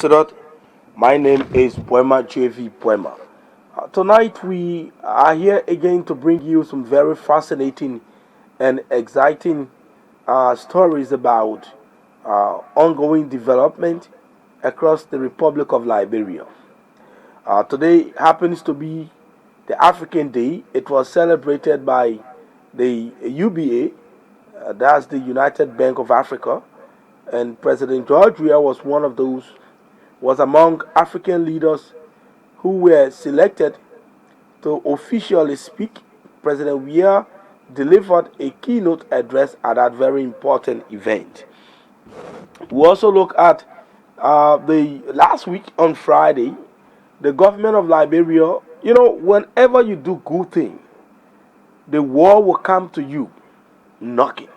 Ambassador. My name is BOIMA JV BOIMA. Tonight we are here again to bring you some very fascinating and exciting stories about ongoing development across the Republic of Liberia. Today happens to be the African Day. It was celebrated by the UBA, that's the United Bank of Africa, and President George Weah was among African leaders who were selected to officially speak. President Weah delivered a keynote address at that very important event. We also look at the last week on Friday, the government of Liberia. Whenever you do good thing, the world will come to you knocking.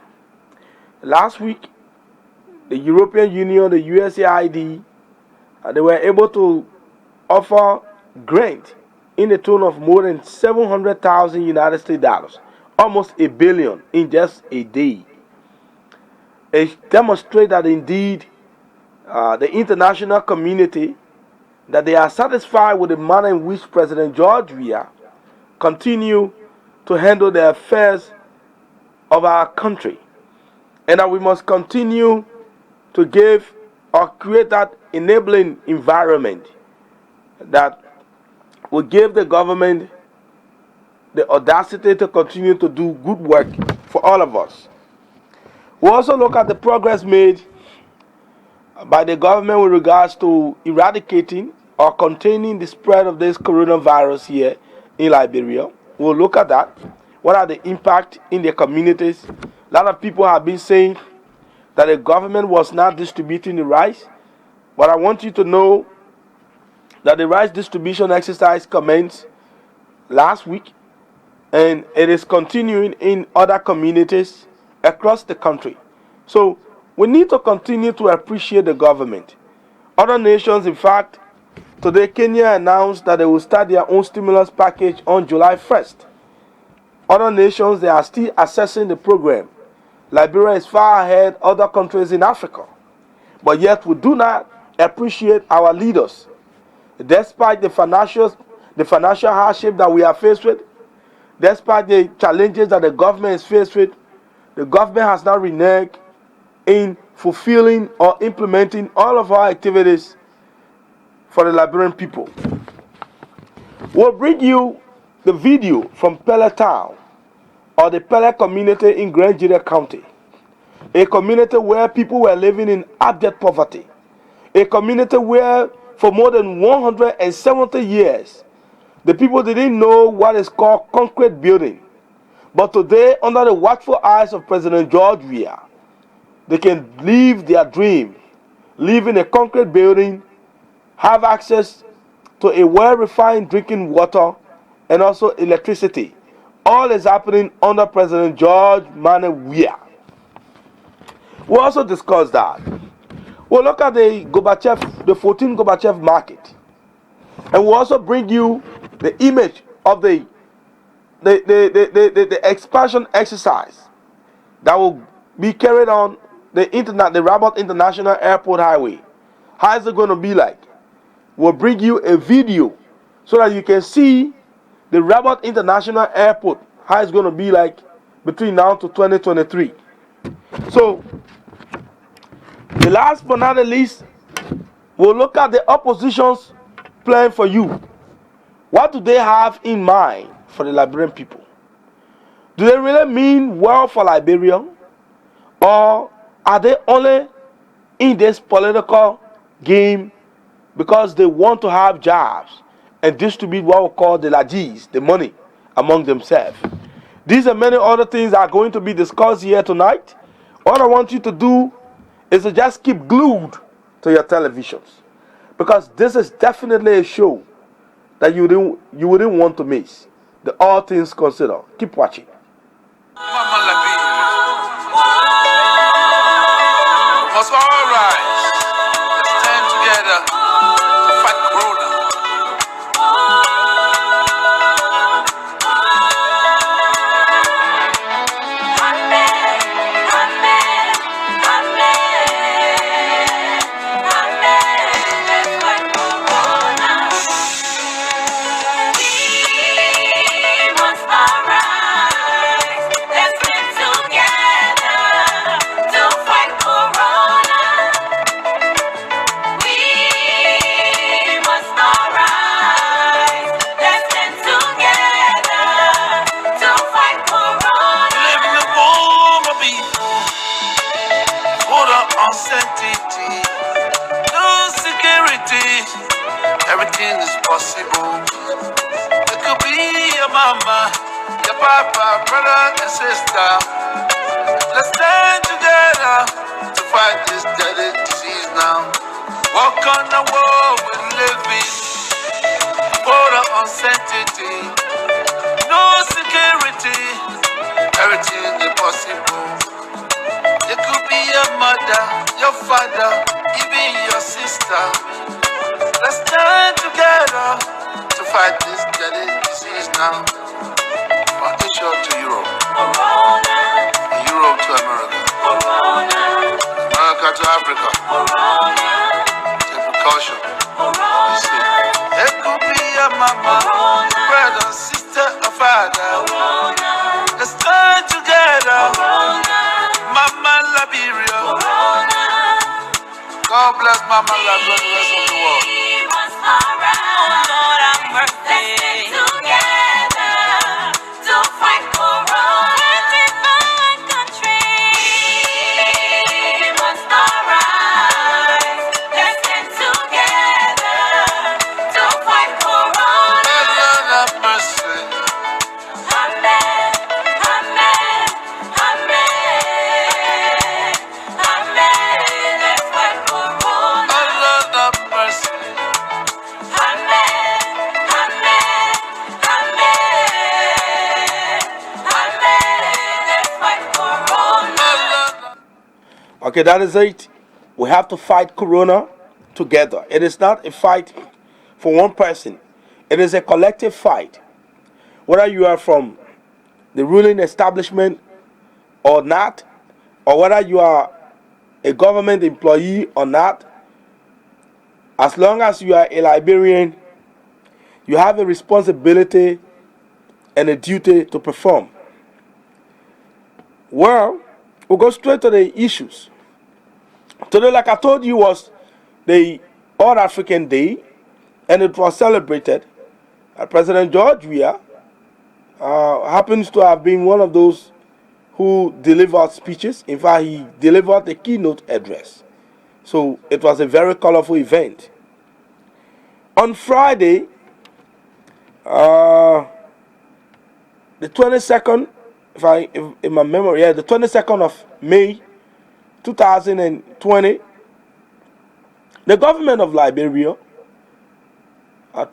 Last week, the European Union, the USAID, they were able to offer grant in the tune of more than 700,000 United States dollars, almost a billion in just a day. It demonstrates that indeed the international community, that they are satisfied with the manner in which President George Weah continue to handle the affairs of our country, and that we must continue to give or create that enabling environment that will give the government the audacity to continue to do good work for all of us. We also look at the progress made by the government with regards to eradicating or containing the spread of this coronavirus here in Liberia. We'll look at that. What are the impact in the communities? A lot of people have been saying that the government was not distributing the rice, but I want you to know that the rice distribution exercise commenced last week, and it is continuing in other communities across the country. So we need to continue to appreciate the government. Other nations, in fact, today Kenya announced that they will start their own stimulus package on July 1st. Other nations, they are still assessing the program. Liberia is far ahead of other countries in Africa, but yet we do not appreciate our leaders. Despite the financial hardship that we are faced with, despite the challenges that the government is faced with, the government has not reneged in fulfilling or implementing all of our activities for the Liberian people. We'll bring you the video from Pella town, or the Pella community in Grand Jira County, a community where people were living in abject poverty, a community where for more than 170 years the people didn't know what is called concrete building. But today, under the watchful eyes of President George Weah, they can live their dream, live in a concrete building, have access to a well-refined drinking water, and also electricity. All is happening under President George Weah. We'll also discuss that. We'll look at the 14 Gorbachev market. And we'll also bring you the image of the expansion exercise that will be carried on the Rabat International Airport Highway. How is it going to be like? We'll bring you a video so that you can see the Rabat International Airport, how it's going to be like between now to 2023. So, the last but not the least, we'll look at the opposition's plan for you. What do they have in mind for the Liberian people? Do they really mean well for Liberia? Or are they only in this political game because they want to have jobs and distribute what we call the lagis, the money, among themselves? These and many other things are going to be discussed here tonight. All I want you to do is to just keep glued to your televisions, because this is definitely a show that you wouldn't want to miss. The All Things Considered. Keep watching. Must all rise. Let's stand together to fight Corona. Amen. Amen. Amen. sincerity, everything is possible. It could be your mama, your papa, brother and sister. Let's stand together to fight this deadly disease now. Walk on the world we live in, border uncertainty, no security, everything is possible. It could be your mother, your father, even your sister. Let's stand together to fight this deadly disease now. From Asia to Europe, and Europe to America, America to Africa. Take precaution. Be safe. It could be your mama, brother, sister, or father. Let's stand together. Mama Liberia. God bless Mama Liberia and the rest of the world. Lord, have mercy. Together to fight corona. Different countries. We must arise. Let's stand together to fight corona. Lord, have mercy. Amen. Amen. Amen. Amen. Let's fight corona. Lord, have mercy. Amen. Amen. Amen. Amen. Let's fight corona. Okay, that is it. We have to fight corona together. It is not a fight for one person. It is a collective fight. Whether you are from the ruling establishment or not, or whether you are a government employee or not, as long as you are a Liberian, you have a responsibility and a duty to perform. Well, we'll go straight to the issues. Today, like I told you, was the All African Day, and it was celebrated. President George Weah happens to have been one of those who delivered speeches. In fact, he delivered a keynote address. So it was a very colorful event. On Friday, the 22nd, if in my memory, the 22nd of May, 2020, the government of Liberia,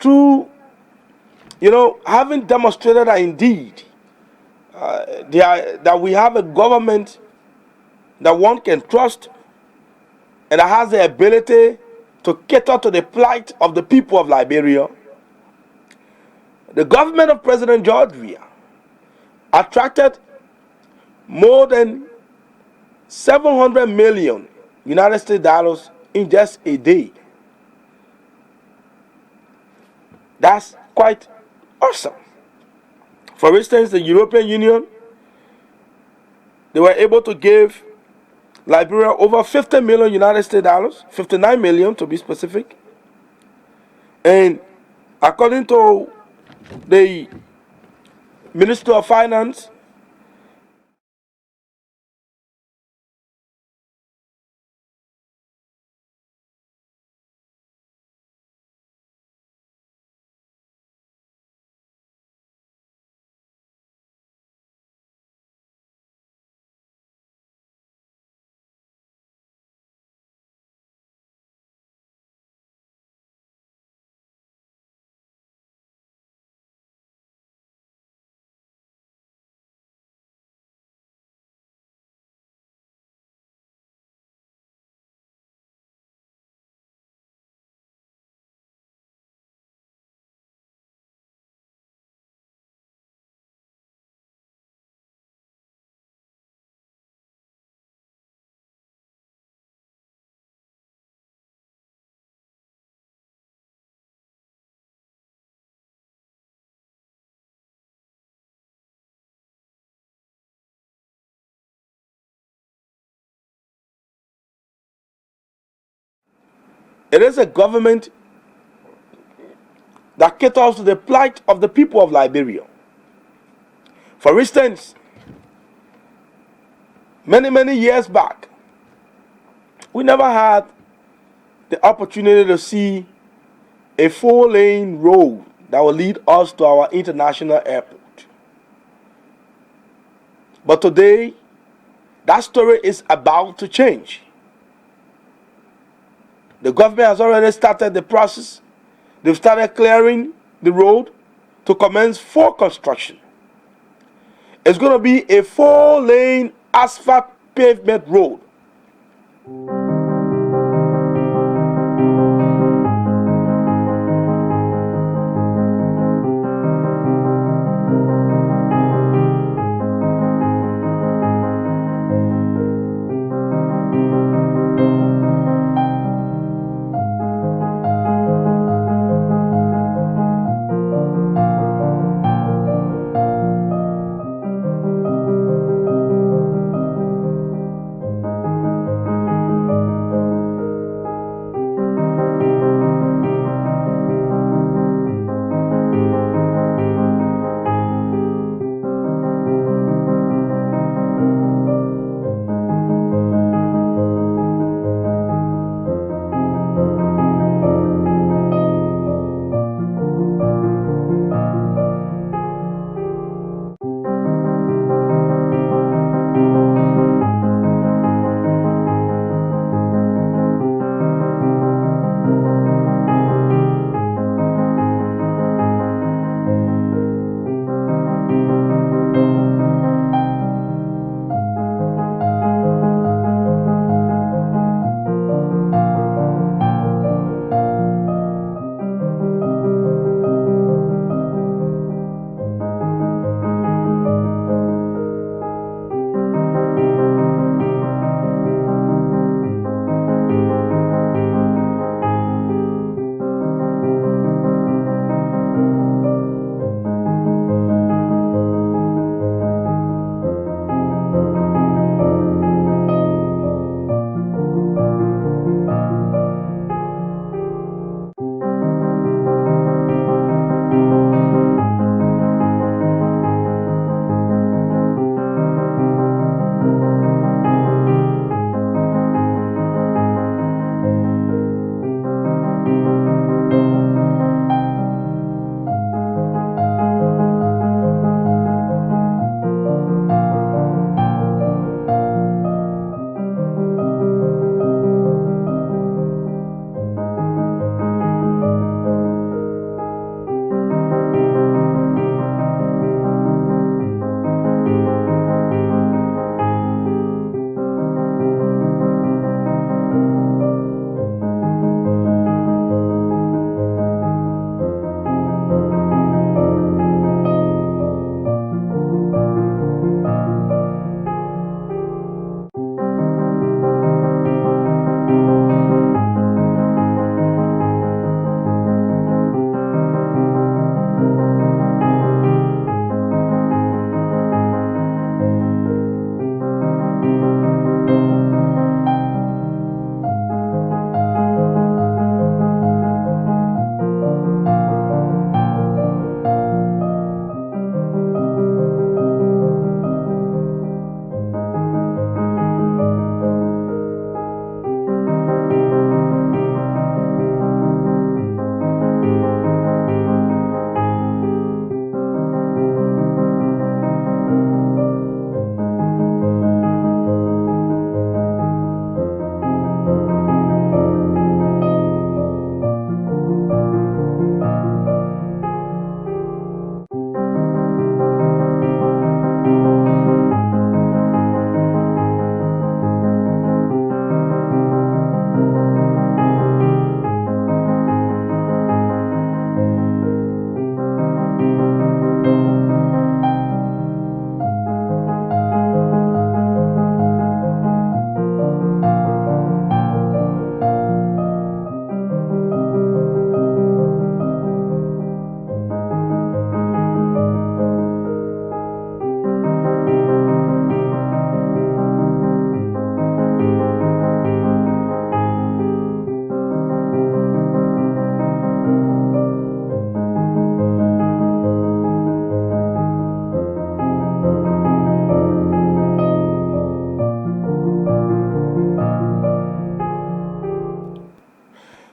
through, having demonstrated that indeed that we have a government that one can trust and that has the ability to cater to the plight of the people of Liberia, the government of President George Weah attracted more than 700 million United States dollars in just a day. That's quite awesome. For instance, the European Union, they were able to give Liberia over 50 million United States dollars, 59 million to be specific. And according to the Minister of Finance, it is a government that caters to the plight of the people of Liberia. For instance, many years back, we never had the opportunity to see a 4-lane road that will lead us to our international airport. But today, that story is about to change. The government has already started the process. They've started clearing the road to commence for construction. It's going to be a 4-lane asphalt pavement road.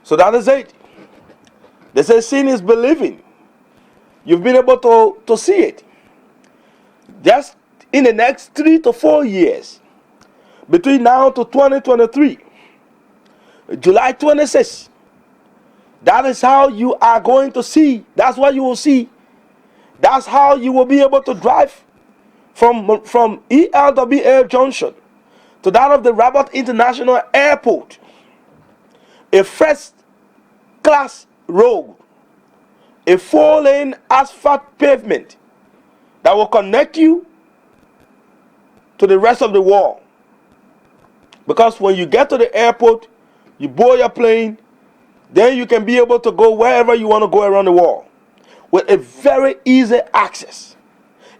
So that is it. They say seeing is believing. You've been able to see it. Just in the next 3 to 4 years, between now to 2023, July 26th, that is how you are going to see. That's what you will see. That's how you will be able to drive from ELWA Junction to that of the Rabat International Airport. A first-class road, a 4-lane asphalt pavement that will connect you to the rest of the world. Because when you get to the airport, you board your plane, then you can be able to go wherever you want to go around the world with a very easy access.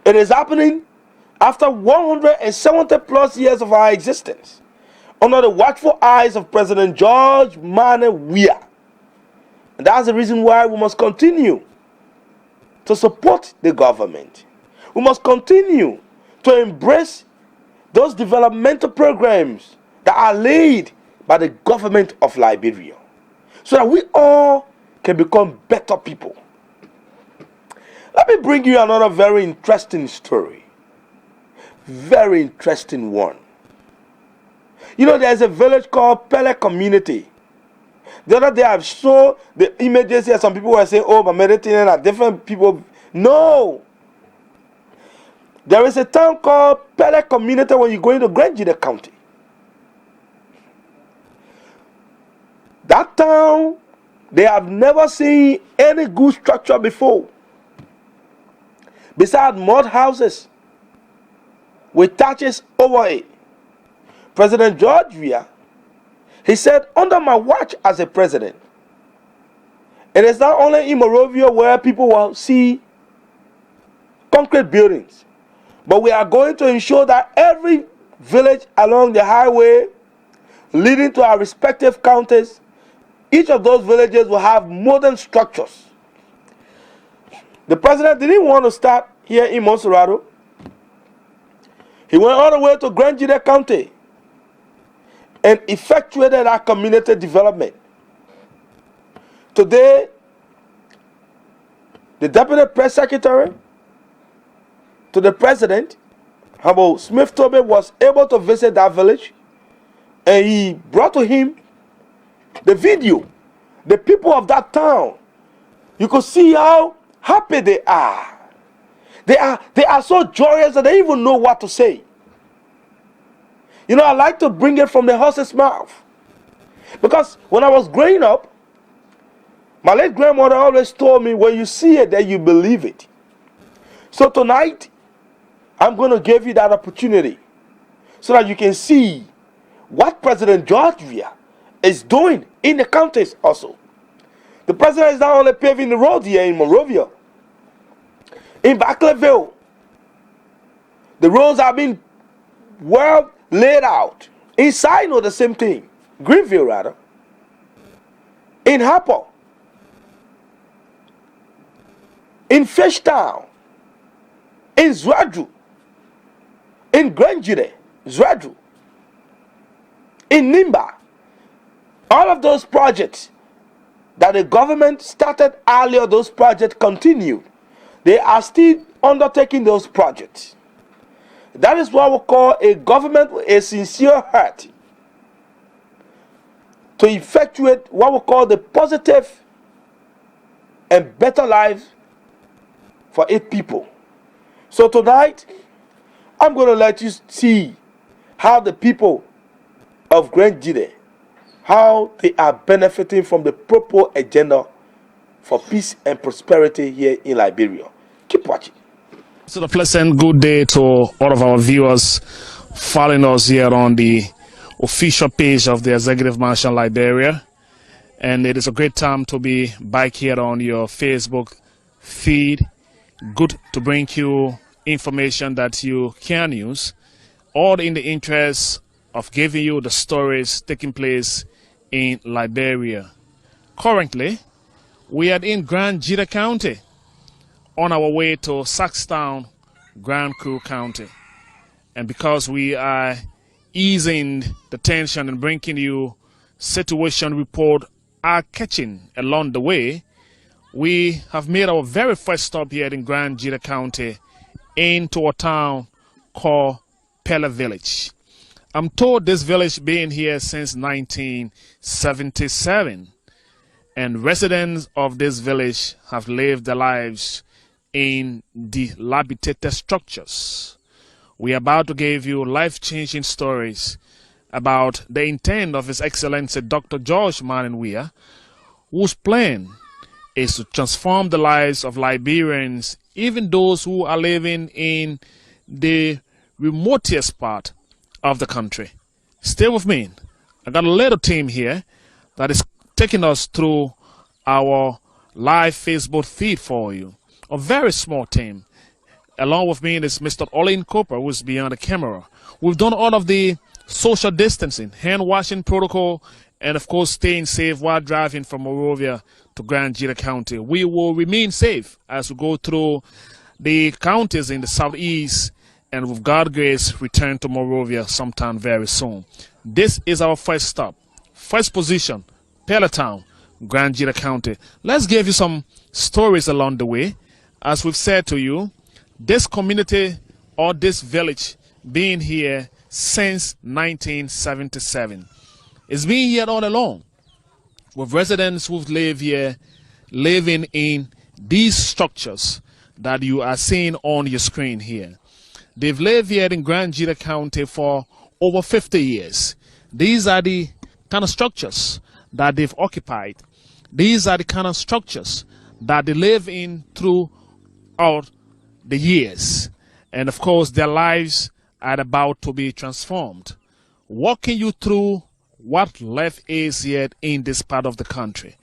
It is happening after 170 plus years of our existence, under the watchful eyes of President George Mane Weah. And that's the reason why we must continue to support the government. We must continue to embrace those developmental programs that are laid by the government of Liberia, so that we all can become better people. Let me bring you another very interesting story. Very interesting one. You know, there's a village called Pella community. The other day I saw the images here. Some people were saying, oh, but Mediterranean are different people. No. There is a town called Pella community when you go into Grangida County. That town, they have never seen any good structure before. Besides mud houses with thatches over it. President George Weah, he said, under my watch as a president, it is not only in Monrovia where people will see concrete buildings, but we are going to ensure that every village along the highway leading to our respective counties, each of those villages will have modern structures. The president didn't want to start here in Monserrato. He went all the way to Grangida County and effectuated our community development. Today, the Deputy Press Secretary to the President, Humble Smith Toby, was able to visit that village, and he brought to him the video. The people of that town, you could see how happy they are. They are so joyous that they even know what to say. You know, I like to bring it from the horse's mouth. Because when I was growing up, my late grandmother always told me, when you see it, then you believe it. So tonight, I'm going to give you that opportunity so that you can see what President George Weah is doing in the counties also. The president is not only paving the road here in Monrovia. In Backleville, the roads have been well laid out. In Sino, the same thing. Greenville, rather. In Harper. In Fishtown. In Zwadru. In Grangida, Zwadru. In Nimba. All of those projects that the government started earlier, those projects continued. They are still undertaking those projects. That is what we call a government with a sincere heart to effectuate what we call the positive and better lives for its people. So tonight, I'm going to let you see how the people of Grangida, how they are benefiting from the proper agenda for peace and prosperity here in Liberia. Keep watching. So a pleasant good day to all of our viewers following us here on the official page of the Executive Mansion Liberia. And it is a great time to be back here on your Facebook feed. Good to bring you information that you can use, all in the interest of giving you the stories taking place in Liberia. Currently, we are in Grangida County on our way to Saxtown, Grand Crew County. And because we are easing the tension and bringing you situation report are catching along the way, we have made our very first stop here in Grand Jita County into a town called Pella Village. I'm told this village been here since 1977, and residents of this village have lived their lives in dilapidated structures. We are about to give you life-changing stories about the intent of His Excellency Dr. George Manawia, whose plan is to transform the lives of Liberians, even those who are living in the remotest part of the country. Stay with me. I got a little team here that is taking us through our live Facebook feed for you. A very small team. Along with me is Mr. Olin Cooper, who is behind the camera. We've done all of the social distancing, hand washing protocol, and of course staying safe while driving from Monrovia to Grand Jita County. We will remain safe as we go through the counties in the southeast, and with God's grace return to Monrovia sometime very soon. This is our first stop. First position, Pella Town, Grand Jita County. Let's give you some stories along the way. As we've said to you, this community or this village being here since 1977. It's been here all along, with residents who've lived here, living in these structures that you are seeing on your screen here. They've lived here in Grand Jita County for over 50 years. These are the kind of structures that they've occupied. These are the kind of structures that they live in throughout the years. And of course, their lives are about to be transformed. Walking you through what life is here in this part of the country.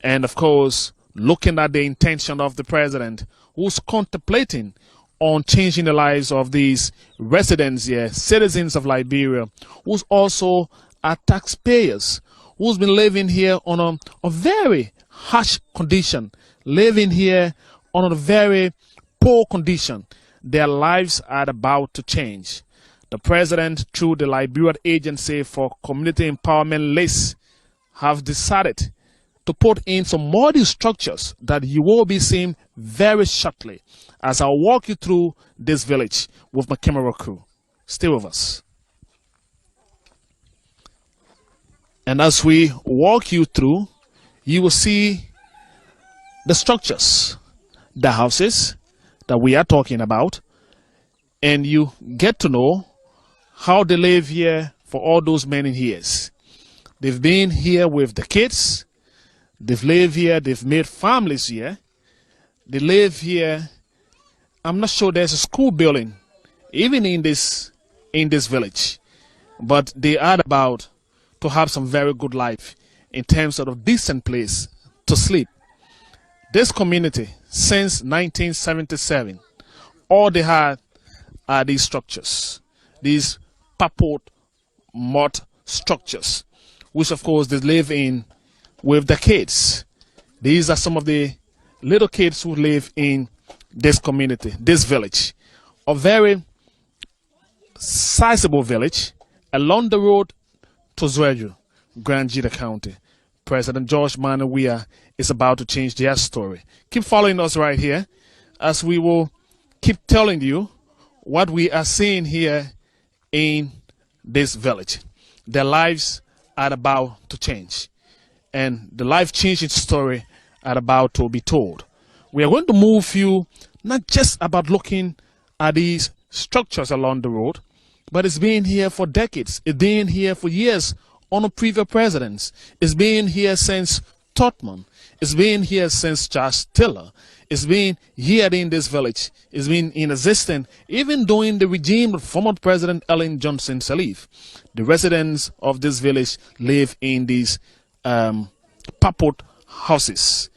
And of course, looking at the intention of the president, who's contemplating on changing the lives of these residents here, citizens of Liberia, who's also are taxpayers, who's been living here on a very harsh condition, living here on a very poor condition. Their lives are about to change. The president, through the Liberian Agency for Community Empowerment LACE, have decided to put in some model structures that you will be seeing very shortly as I'll walk you through this village with my camera crew. Stay with us. And as we walk you through, you will see the structures, the houses that we are talking about, and you get to know how they live here for all those many years. They've been here with the kids. They've lived here. They've made families here. They live here. I'm not sure there's a school building even in this village, but they are about to have some very good life in terms of a decent place to sleep. This community, since 1977, all they had are these structures, these purport mud structures, which of course they live in with the kids. These are some of the little kids who live in this community, this village. A very sizable village along the road to Zweju, Grand Jita County. President George Manawia is about to change their story. Keep following us right here as we will keep telling you what we are seeing here in this village. Their lives are about to change, and the life-changing story are about to be told. We are going to move you not just about looking at these structures along the road, but it's been here for decades. It's been here for years under previous presidents. It's been here since Totman. It's been here since Charles Taylor. It's been here in this village. It's been in existence even during the regime of former President Ellen Johnson Sirleaf. The residents of this village live in these purport houses,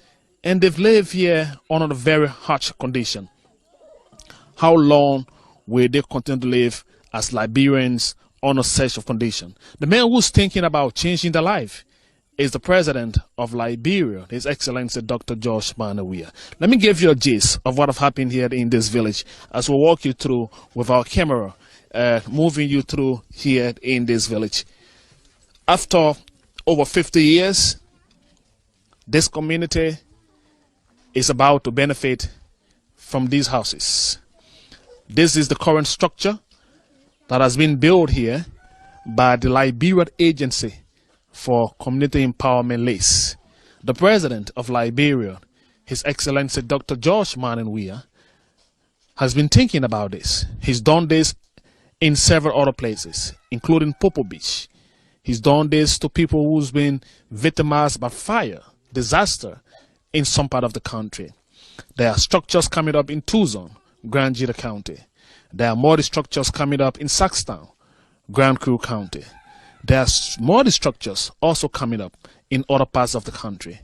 and they've lived here under a very harsh condition. How long will they continue to live as Liberians on a search of condition? The man who's thinking about changing their life is the president of Liberia, His Excellency Dr. George Manawia. Let me give you a gist of what have happened here in this village as we walk you through with our camera, moving you through here in this village. After over 50 years, This community is about to benefit from these houses. This is the current structure that has been built here by the Liberian Agency for Community Empowerment LACE. The president of Liberia, His Excellency Dr. George Manenwia, has been thinking about this. He's done this in several other places, including Popo Beach. He's done this to people who's been victimized by fire, disaster in some part of the country. There are structures coming up in Tucson, Grand Jita County. There are more structures coming up in Saxtown, Grand Crew County. There are more structures also coming up in other parts of the country.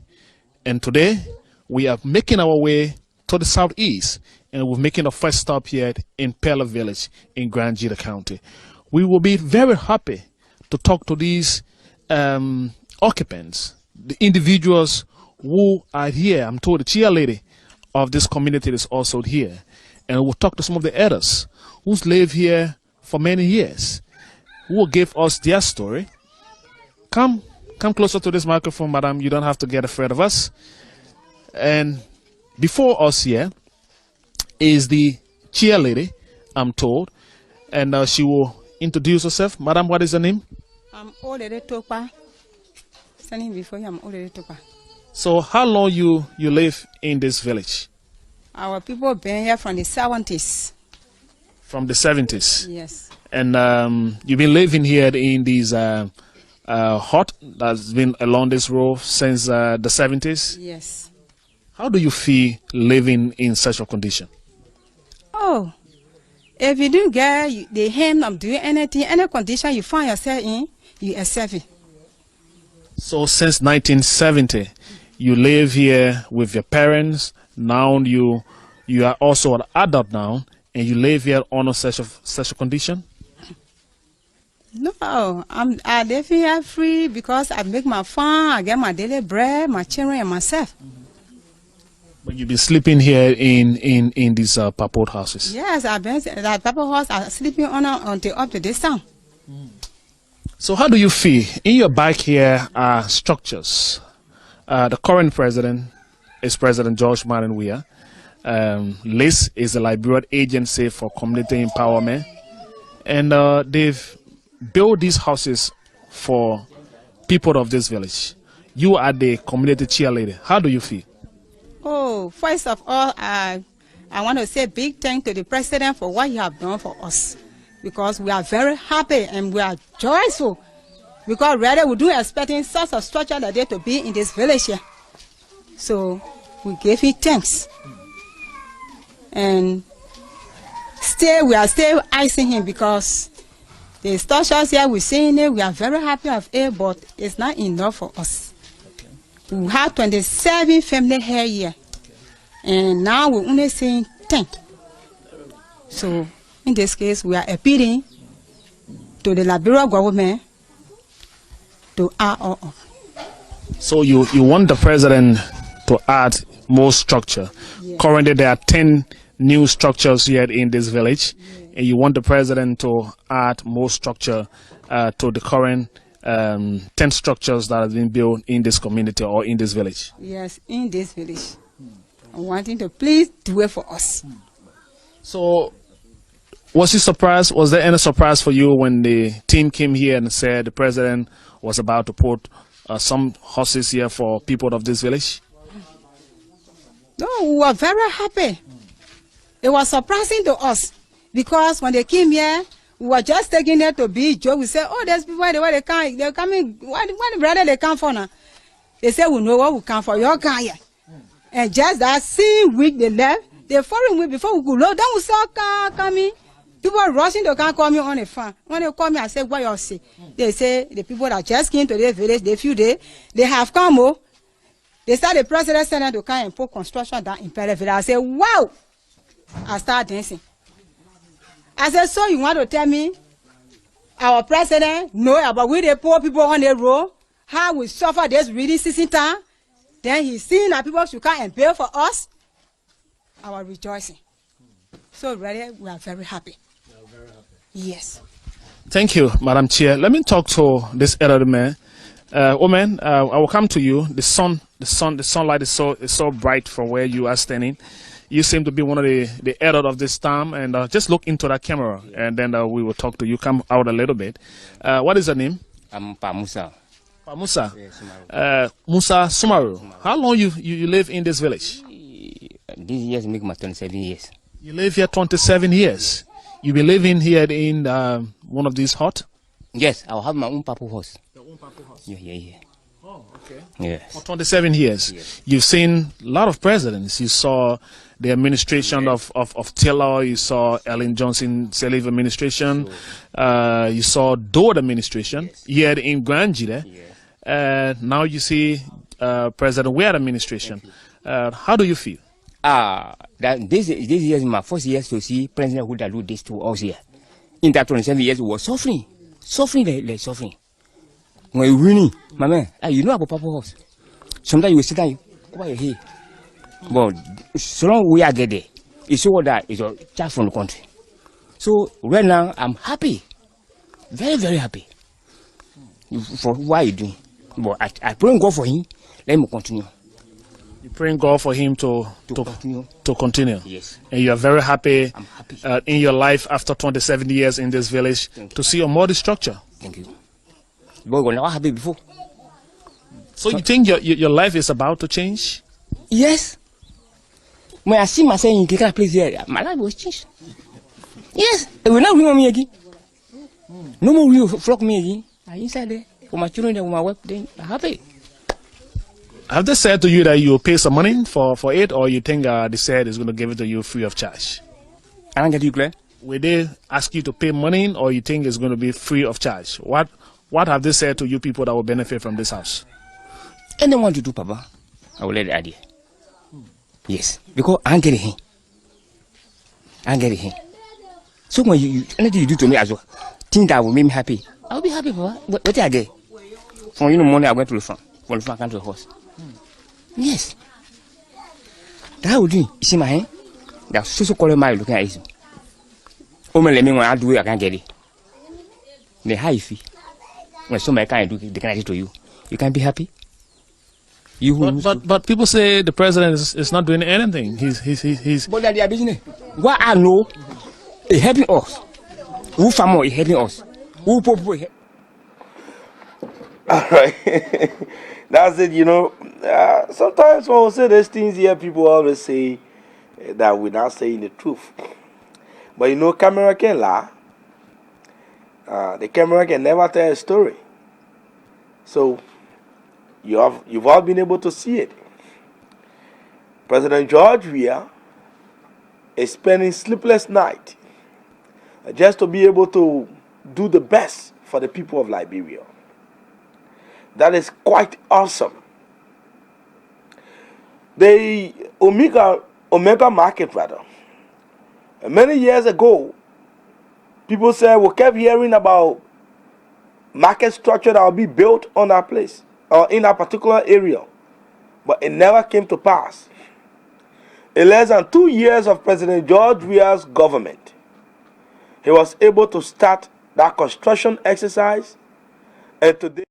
And today, we are making our way to the southeast, and we're making a first stop here in Pella Village in Grand Jita County. We will be very happy to talk to these occupants, the individuals who are here. I'm told the chair lady of this community is also here. And we'll talk to some of the others who's lived here for many years, who will give us their story. Come closer to this microphone, madam. You don't have to get afraid of us. And before us here is the chair lady, I'm told, and she will introduce herself. Madam, what is her name? I'm Olere Topa. Standing before you, I'm Olere Topa. So how long you live in this village? Our people been here from the 70s. From the 70s? Yes. And you've been living here in these hut that's been along this road since the 70s? Yes. How do you feel living in such a condition? Oh, if you do get the aim of doing anything, any condition you find yourself in, you accept it. So since 1970, you live here with your parents. Now you are also an adult now, and you live here under such a condition? No, I live here free because I make my farm, I get my daily bread, my children and myself. But you've been sleeping here in these purport houses? Yes, I've been at purport house. I'm sleeping until up to this time. So how do you feel? In your back here are structures. The current president is President George Manenwia. LACE is the Liberian Agency for Community Empowerment. And they've built these houses for people of this village. You are the community cheerleader. How do you feel? Oh, first of all, I want to say big thanks to the president for what he has done for us, because we are very happy and we are joyful, because really we do expecting such a structure like that to be in this village here. So we give him thanks, and we are still asking him, because the structures here we're seeing it, we are very happy of it, but it's not enough for us. We have 27 families here, and now we're only seeing 10. So, in this case, we are appealing to the Liberian government to add up. So you want the president to add more structure. Yeah. Currently, there are 10 new structures here in this village, and you want the president to add more structure to the current 10 structures that have been built in this community or in this village. Yes, in this village. I want him to please do it for us. So, was you surprised? Was there any surprise for you when the team came here and said the president was about to put some houses here for people of this village? No, we were very happy. It was surprising to us, because when they came here, we were just taking it to be a joke. We said, oh, there's people where they come. They're coming. What brother they come for now? They said, we know what we come for. You're coming here. And just that same week they left, the following week before we could load down, we saw car coming. People rushing to come call me on the phone. When they call me, I said, what you say? They say, the people that just came to the village, they few days, they have come. Oh, they said the president sent them to come and put construction down in Pella Village. I said, wow. I start dancing. I said, so you want to tell me our president know about we the poor people on the road, how we suffer this reading season time? Then he's seeing that people should come and pay for us? I was rejoicing. So really, we are very happy. You are very happy. Yes. Thank you, Madam Chair. Let me talk to this elderly man. Oh man, I will come to you. The sunlight is so bright from where you are standing. You seem to be one of the elder of this time, and just look into that camera, and then we will talk to you. Come out a little bit. What is your name? I'm Pa Musa. Pa Musa. Yes, Sumaru. Musa Sumaru. How long you live in this village? This year make my 27 years. You live here 27 years. You been living here in one of these huts? Yes, I'll have my own purple horse. Your own purple house. Yeah. Oh, okay. Yes. For 27 years, Yes. you've seen a lot of presidents. You saw the administration of Taylor. You saw Ellen Johnson Sirleaf administration. You saw Dodd administration here in Granjide. Now you see President Weir administration. How do you feel? That this year is my first year to see President who do this to us here. In that 27 years, we were suffering, like suffering. When you winning, my man, you know about purple horse. Sometimes you sit down, over your head. But so long we are get there, it's all that is a child from the country. So right now I'm happy, very very happy for what you doing. But I pray God for him. Let me continue. You praying God for him to continue. Yes. And you are very happy, I'm happy. In your life after 27 years in this village to see a modern structure. Thank you. Boy, we're never happy before. So you think your life is about to change? Yes. When I see myself in Kekara place here, my life was changed. Yes. It will not bring on me again. No more will flock me again. I inside there. For my children and my wife, then I'm happy. Have they said to you that you will pay some money for it, or you think they said it's going to give it to you free of charge? I don't get you clear. Will they ask you to pay money, or you think it's going to be free of charge? What have they said to you people that will benefit from this house? Anyone to do, Papa, I will let the idea. Yes, because I ain't getting him. So when you anything you do to me as well, think that will make me happy. I'll be happy, Papa. What did I get? From morning I went to the farm. From the farm I came to the horse. Yes. That will do. You see my hand? That's so called my looking at it. Oh, let me when I do it, I can't get it. The high fee. When somebody can't do it, they can't do it to you. You can't be happy. But people say the president is not doing anything. He's. But that they are business. What I know is helping us. Who farmer is helping us. Who people. All right. That's it, sometimes when we say these things here, people always say that we're not saying the truth. But camera can lie. The camera can never tell a story. So you've all been able to see it. President George Weah is spending sleepless night just to be able to do the best for the people of Liberia. That is quite awesome. The Omega market, many years ago, people said we kept hearing about market structure that will be built on that place or in a particular area, but it never came to pass. In less than 2 years of President George Weah's government, he was able to start that construction exercise, and today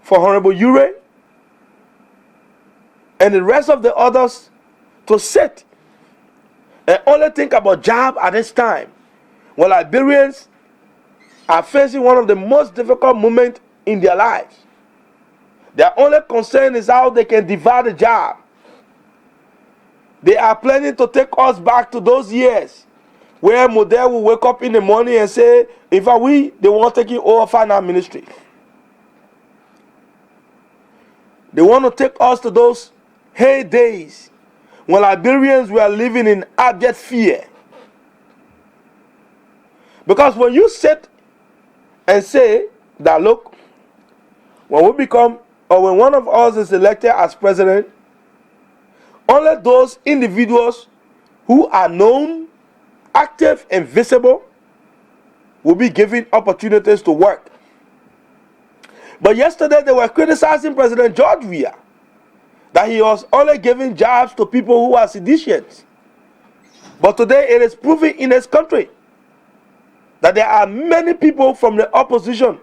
for Honorable Ure and the rest of the others to sit and only think about job at this time when Liberians are facing one of the most difficult moments in their lives. Their only concern is how they can divide the job. They are planning to take us back to those years where Model will wake up in the morning and say, if they want to take over finance ministry. They want to take us to those heydays when Liberians were living in abject fear. Because when you sit and say that, look, when we become, or when one of us is elected as president, only those individuals who are known, active, and visible will be given opportunities to work. But yesterday they were criticizing President George Weah that he was only giving jobs to people who are seditious. But today it is proven in this country that there are many people from the opposition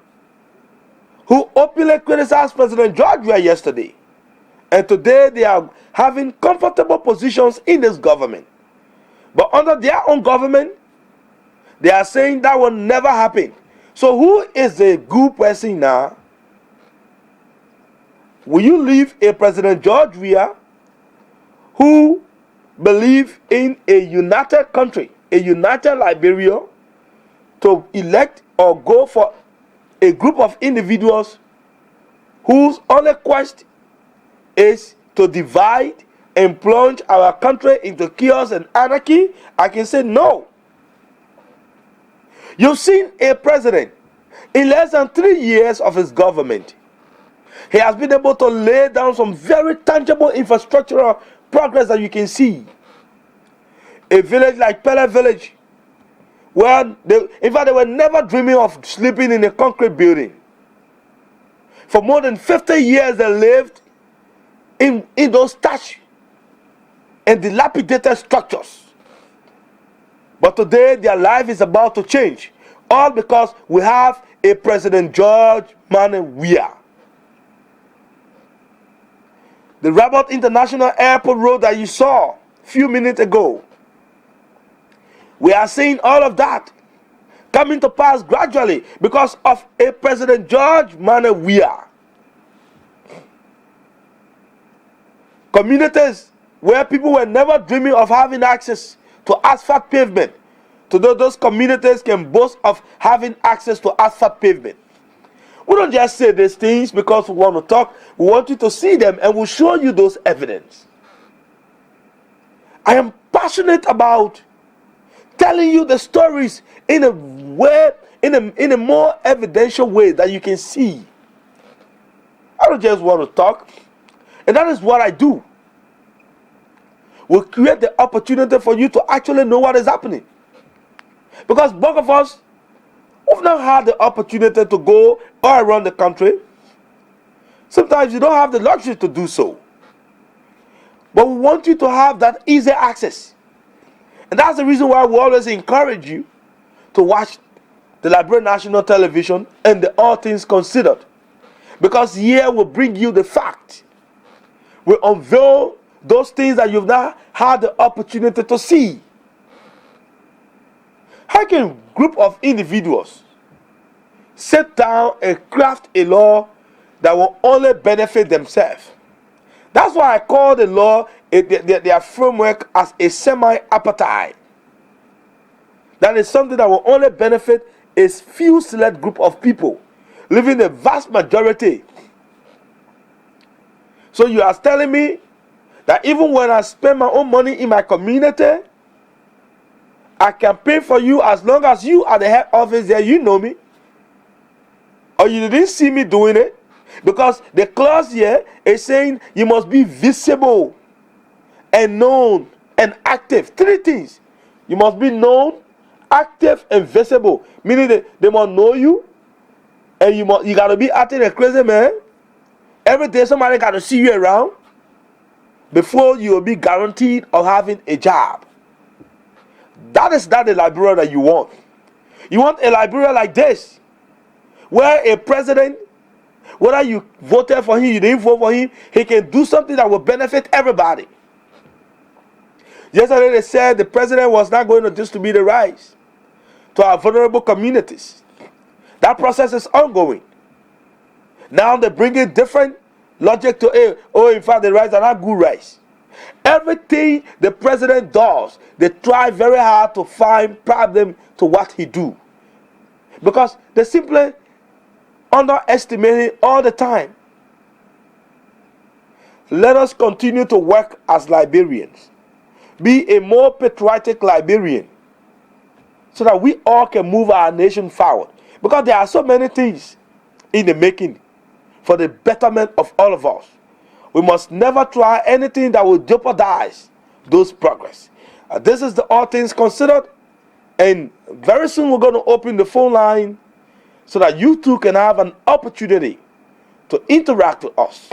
who openly criticized President George Weah yesterday. And today they are having comfortable positions in this government. But under their own government, they are saying that will never happen. So who is the good person now? Will you leave a President George Weah who believe in a united country, a united Liberia, to elect or go for a group of individuals whose only quest is to divide and plunge our country into chaos and anarchy? I can say no. You've seen a president in less than 3 years of his government. He has been able to lay down some very tangible infrastructural progress that you can see. A village like Pella village, where in fact they were never dreaming of sleeping in a concrete building. For more than 50 years they lived in those thatch and dilapidated structures. But today their life is about to change. All because we have a President George Weah. The Rabat International Airport Road that you saw a few minutes ago, we are seeing all of that coming to pass gradually because of a President George Weah. Communities where people were never dreaming of having access to asphalt pavement, to those communities can boast of having access to asphalt pavement. We don't just say these things because we want to talk. We want you to see them and we'll show you those evidence. I am passionate about telling you the stories in a way, in a more evidential way that you can see. I don't just want to talk. And that is what I do. We'll create the opportunity for you to actually know what is happening. Because both of us, we've not had the opportunity to go all around the country. Sometimes you don't have the luxury to do so. But we want you to have that easy access. And that's the reason why we always encourage you to watch the Liberian National Television and the All Things Considered. Because here we bring you the fact. We unveil those things that you've not had the opportunity to see. How can a group of individuals sit down and craft a law that will only benefit themselves? That's why I call the law, their framework, as a semi-apartheid. That is something that will only benefit a few select group of people, leaving the vast majority. So you are telling me that even when I spend my own money in my community, I can pay for you as long as you are the head office there, you know me. Or you didn't see me doing it. Because the clause here is saying you must be visible and known and active. 3 things. You must be known, active, and visible. Meaning they must know you. And you got to be acting a crazy man. Every day somebody got to see you around before you will be guaranteed of having a job. That is not the Liberia that you want. You want a Liberia like this, where a president, whether you voted for him, you didn't vote for him, he can do something that will benefit everybody. Yesterday they said the president was not going to distribute the rice to our vulnerable communities. That process is ongoing. Now they're bringing different logic to it. Oh, in fact, the rice are not good rice. Everything the president does, they try very hard to find problem to what he do. Because they simply underestimate him all the time. Let us continue to work as Liberians. Be a more patriotic Liberian so that we all can move our nation forward. Because there are so many things in the making for the betterment of all of us. We must never try anything that will jeopardize those progress. This is the All Things Considered, and very soon we're going to open the phone line so that you too can have an opportunity to interact with us.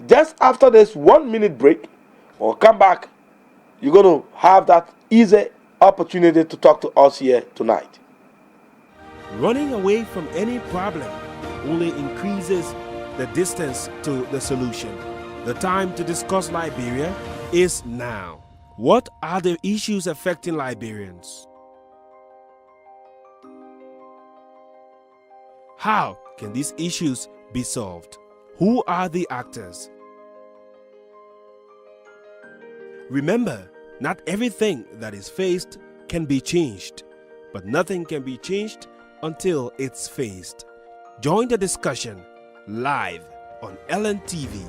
Just after this 1 minute break, we'll come back. You're going to have that easy opportunity to talk to us here tonight. Running away from any problem only increases the distance to the solution. The time to discuss Liberia is now. What are the issues affecting Liberians? How can these issues be solved? Who are the actors? Remember, not everything that is faced can be changed, but nothing can be changed until it's faced. Join the discussion live on LNTV,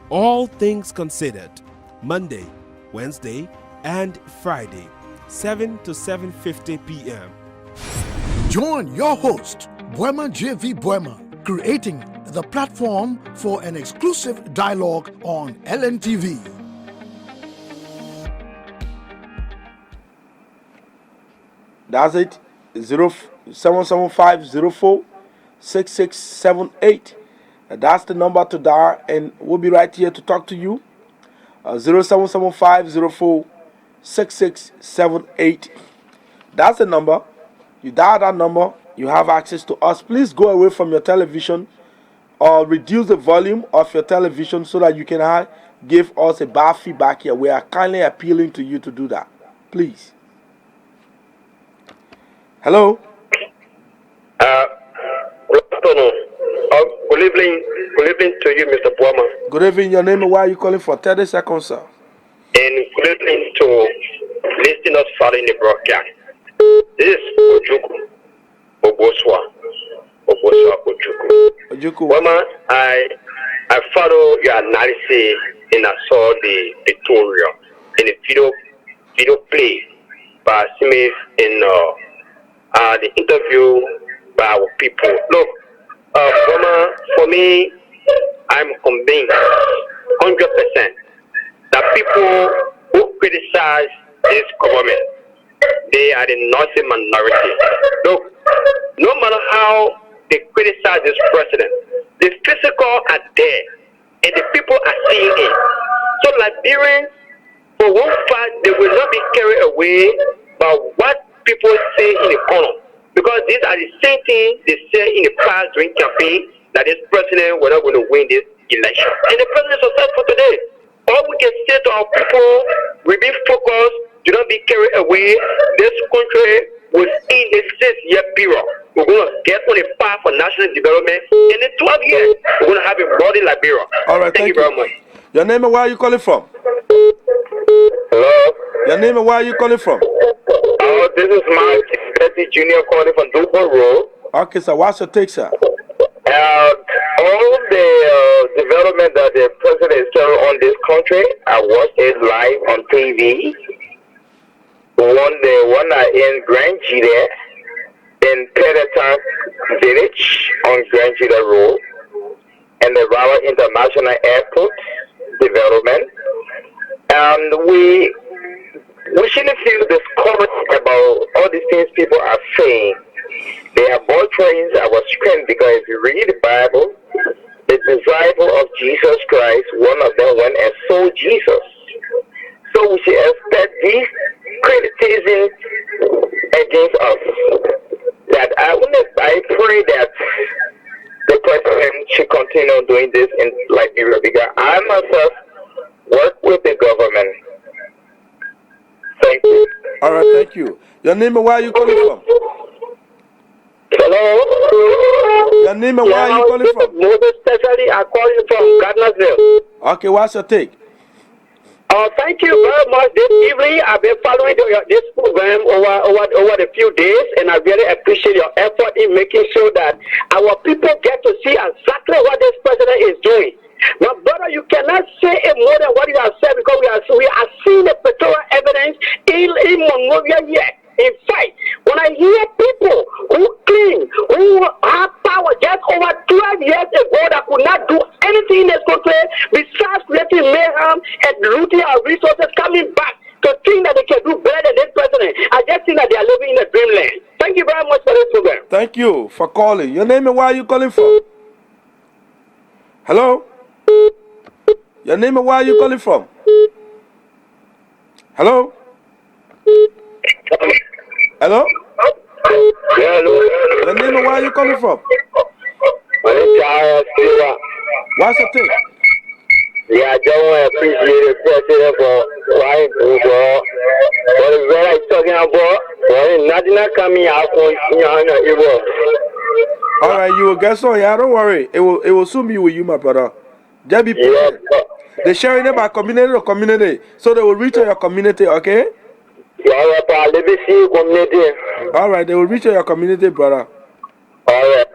All Things Considered, Monday, Wednesday, and Friday, 7 to 7:50 p.m. Join your host, BOIMA JV BOIMA, creating the platform for an exclusive dialogue on LNTV. That's it. 0775046678. That's the number to dial, and we'll be right here to talk to you. 0775046678. That's the number. You dial that number, you have access to us. Please go away from your television or reduce the volume of your television so that you can give us a bad feedback here. We are kindly appealing to you to do that. Please. Hello? Good afternoon. Good evening to you, Mr. BOIMA. Good evening. Your name and where are you calling for? 30 seconds, sir. And good evening to listeners following the broadcast. This is Ojuku Oboswa Ojuku. BOIMA, I follow your analysis and I saw the tutorial in the video play by Smith in the interview by our people. Look, BOIMA, for me, I'm convinced 100% that people who criticize this government, they are the noisy minority. Look, no matter how they criticize this president, the physical are there and the people are seeing it. So Liberians, for one fact, they will not be carried away by what people say in the corner, because these are the same things they say in the past during campaign, that this president was not going to win this election. And the president is successful today. All we can say to our people, we be focused, do not be carried away. This country will in a 6-year period. We're going to get on a path for national development. And in 12 years, we're going to have a modern Liberia. All right, thank you very much. Your name and where are you calling from? Hello? Your name and where are you calling from? This is Mike Betty Jr. calling from Dubai Road. Okay, sir. What's your take, sir? All the development that the president is telling on this country, I watched it live on TV. The one in Grand Gita, in Pella Village on Grand Gita Road, and the Rawa International Airport development. And we shouldn't feel discouraged about all these things people are saying. They are boyfriends our strength, because if you read the Bible, the disciple of Jesus Christ, one of them went and sold Jesus. So we should expect these criticism against us. That I pray that myself work with the government. Thank you. All right, thank you. Your name and where are you calling from? Hello? Your name and where are you calling from? Most especially, I call you from Gardnersville. Okay, what's your take? Thank you very much. This evening, I've been following this program over the few days, and I really appreciate your effort in making sure that our people get to see exactly what this president is doing. My brother, you cannot say it more than what you have said, because we are seeing the pictorial evidence in Monrovia yet. In fact, when I hear people who claim, who have power just over 12 years ago that could not do anything in this country besides creating mayhem and looting our resources, coming back to think that they can do better than this president, I just think that they are living in a dreamland. Thank you very much for this program. Thank you for calling. Your name and where are you calling from? Hello? Your name and where are you calling from? Hello? Hello? Yeah, hello. Your name and where are you calling from? My name is Charles Silva. What's your take? Yeah, I just want to appreciate the president for why he do for the very I'm talking about. For nothing coming out for All right, you will get some. Yeah, don't worry. It will soon be with you, my brother. Just be yeah, patient. They're sharing it by community to community, so they will reach your community. Okay? yeah, community. All right, they will reach your community, brother. All right.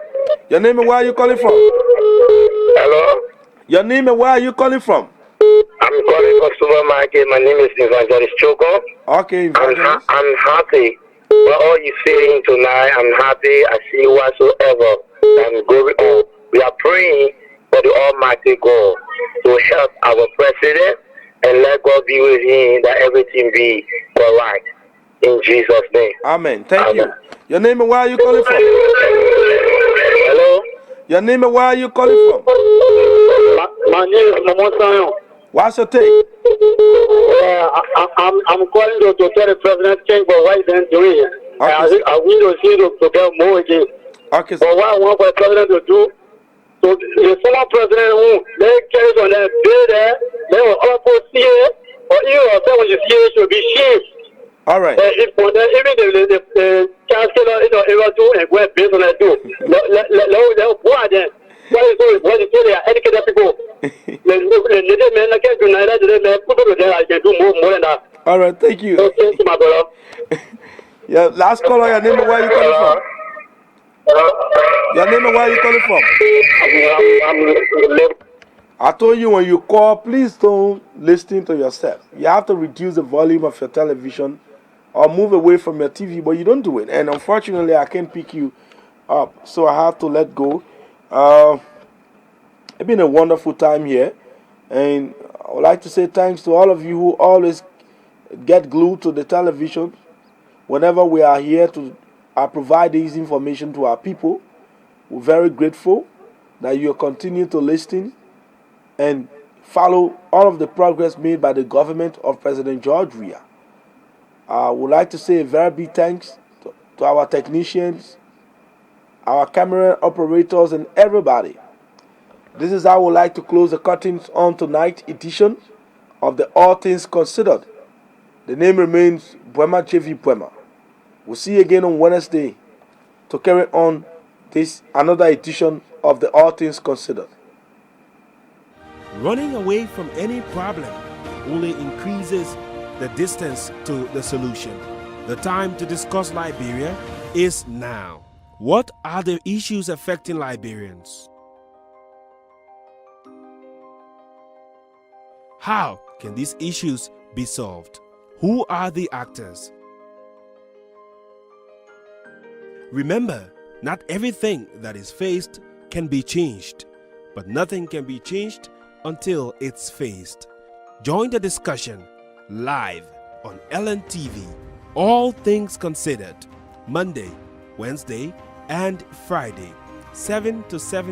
Your name and where are you calling from? Hello? Your name and where are you calling from? I'm calling from supermarket. My name is Evangelist Choco. Okay, evangelist. I'm happy for all you're saying tonight. I'm happy. I see whatsoever I'm going on. We are praying for the Almighty God to help our president and let God be with him, that everything be all right. In Jesus' name. Amen. Thank Amen. you. Your name and where are you calling from? Hello? Your name and where are you calling from? My name is Momo Sayon. What's your take? I'm calling to tell the president change for what he's doing. Okay. I will to see to tell more again. Okay, But what I want for the president to do, so the former president who they carries on that bill there, they will also see it, or even if when you see it, should be shamed. all right. If for them, even the chancellor, ever do and go based on that too. Who are them? What is they are educated people? The men like do neither the men put over there. I can do more than that. All right, thank you. So thank you, my brother. Yeah, last caller, your name and where are you calling from? Your name and where are you calling from? I told you when you call, please don't listen to yourself. You have to reduce the volume of your television or move away from your TV, but you don't do it. And unfortunately, I can't pick you up, so I have to let go. It's been a wonderful time here, and I would like to say thanks to all of you who always get glued to the television whenever we are here to provide this information to our people. We're very grateful that you continue to listen and follow all of the progress made by the government of President George Weah. I would like to say a very big thanks to our technicians, our camera operators, and everybody. This is how I would like to close the curtains on tonight's edition of the All Things Considered. The name remains BOIMA JV BOIMA. We'll see you again on Wednesday to carry on this another edition of the All Things Considered. Running away from any problem only increases the distance to the solution. The time to discuss Liberia is now. What are the issues affecting Liberians? How can these issues be solved? Who are the actors? Remember, not everything that is faced can be changed, but nothing can be changed until it's faced. Join the discussion live on LNTV, All Things Considered, Monday, Wednesday, and Friday, 7 to 7.